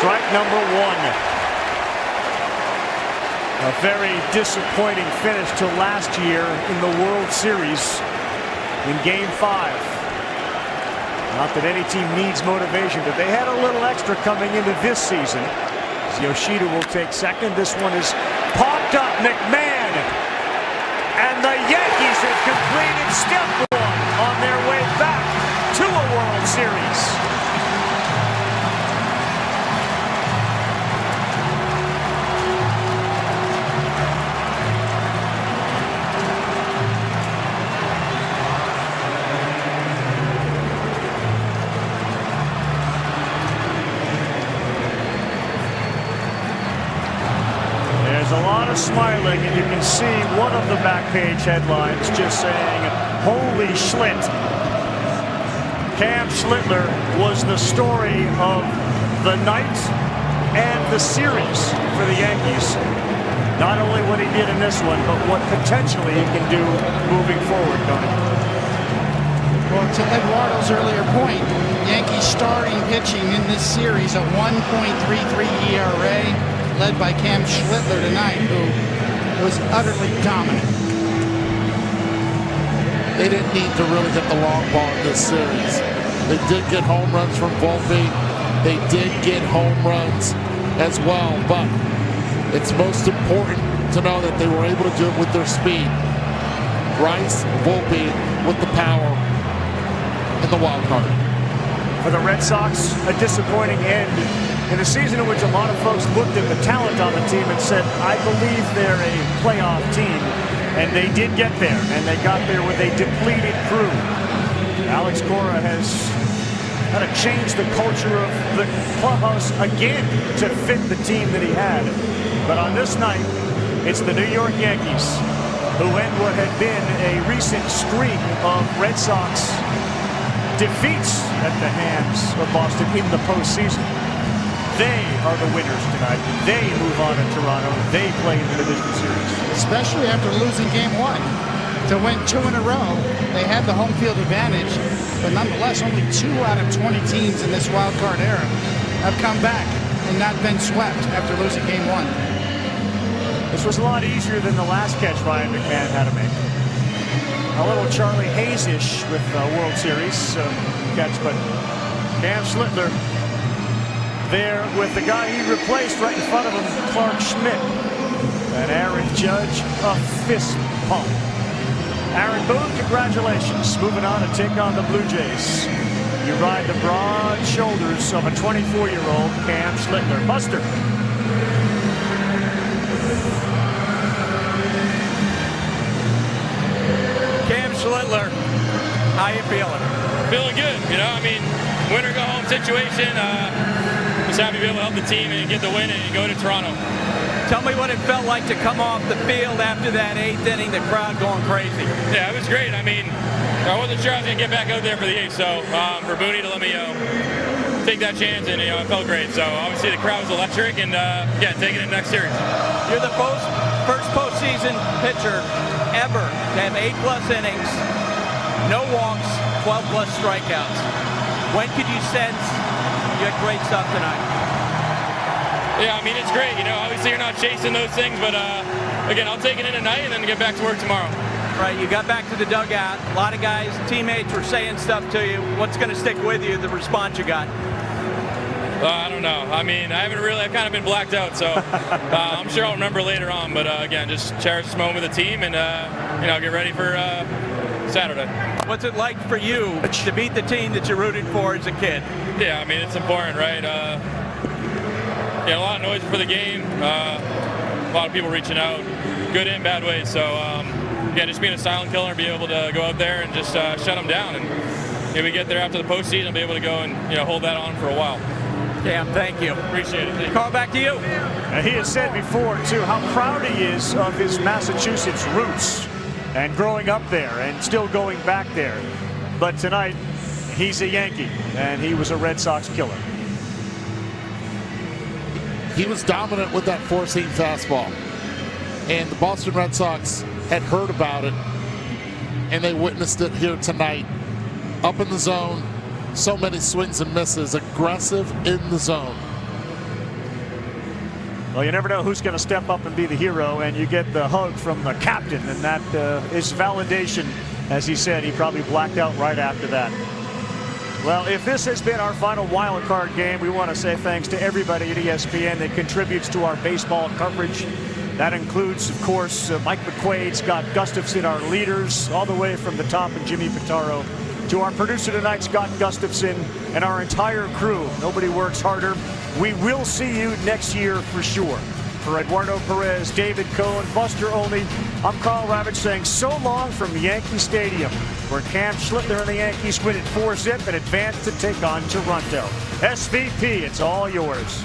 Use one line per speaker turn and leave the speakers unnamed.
Strike number one. A very disappointing finish to last year in the World Series in Game 5. Not that any team needs motivation, but they had a little extra coming into this season. As Yoshida will take second. This one is popped up. McMahon. And the Yankees have completed step one on their way back to a World Series. A lot of smiling, and you can see one of the back page headlines just saying, "Holy Schlit." Cam Schlitler was the story of the night and the series for the Yankees. Not only what he did in this one, but what potentially he can do moving forward, Tony.
Well, to Eduardo's earlier point, Yankees starting pitching in this series, a 1.33 ERA. Led by Cam Schlitler tonight, who was utterly dominant.
They didn't need to really hit the long ball in this series. They did get home runs from Volpe. They did get home runs as well, but it's most important to know that they were able to do it with their speed. Rice, Volpe with the power and the wild card.
For the Red Sox, a disappointing end in a season in which a lot of folks looked at the talent on the team and said, I believe they're a playoff team. And they did get there, and they got there with a depleted crew. Alex Cora has had to change the culture of the clubhouse again to fit the team that he had. But on this night, it's the New York Yankees who end what had been a recent streak of Red Sox defeats at the hands of Boston in the postseason. They are the winners tonight. They move on to Toronto. They play in the division series.
Especially after losing Game 1. To win 2 in a row, they had the home field advantage. But nonetheless, only 2 out of 20 teams in this wild card era have come back and not been swept after losing Game 1.
This was a lot easier than the last catch Ryan McMahon had to make. A little Charlie Hayes-ish with World Series catch, but Cam Schlitler there with the guy he replaced right in front of him, Clark Schmidt. And Aaron Judge, a fist pump. Aaron Boone, congratulations. Moving on to take on the Blue Jays. You ride the broad shoulders of a 24-year-old Cam Schlitler. Buster.
Cam Schlitler, how you feeling?
Feeling good, you know, I mean, win or go home situation. Just happy to be able to help the team and get the win and go to Toronto.
Tell me what it felt like to come off the field after that 8th inning, the crowd going crazy.
Yeah, it was great. I mean, I wasn't sure I was going to get back out there for the 8th, so for Booney to let me take that chance, and it felt great. So obviously the crowd was electric, and yeah, taking it next series.
You're the first postseason pitcher ever to have 8+ innings, no walks, 12+ strikeouts. When could you sense you had great stuff tonight?
Yeah, I mean, it's great. You know, obviously you're not chasing those things, but again, I'll take it in tonight and then get back to work tomorrow.
Right, you got back to the dugout. A lot of guys, teammates were saying stuff to you. What's going to stick with you, the response you got?
I don't know. I mean, I've kind of been blacked out, so I'm sure I'll remember later on. But again, just cherish this moment with the team and, get ready for Saturday.
What's it like for you to beat the team that you rooted for as a kid?
Yeah, I mean, it's important, right? A lot of noise before the game, a lot of people reaching out, good and bad ways. So, yeah, just being a silent killer and be able to go out there and just shut them down. And if we get there after the postseason, I'll be able to go and hold that on for a while.
Cam, thank you.
Appreciate it. Thank you.
Carl, back to you.
He has said before, too, how proud he is of his Massachusetts roots and growing up there and still going back there. But tonight, he's a Yankee, and he was a Red Sox killer.
He was dominant with that four-seam fastball. And the Boston Red Sox had heard about it, and they witnessed it here tonight. Up in the zone, so many swings and misses, aggressive in the zone.
Well, you never know who's going to step up and be the hero, and you get the hug from the captain, and that is validation. As he said, he probably blacked out right after that. Well, if this has been our final wild card game, we want to say thanks to everybody at ESPN that contributes to our baseball coverage. That includes, of course, Mike McQuaid, Scott Gustafson, our leaders, all the way from the top, and Jimmy Pitaro, to our producer tonight, Scott Gustafson, and our entire crew. Nobody works harder. We will see you next year for sure. For Eduardo Perez, David Cohn, Buster Olney, I'm Carl Ravitch saying so long from Yankee Stadium, where Cam Schlitler and the Yankees win at 4-zip and advance to take on Toronto. SVP, it's all yours.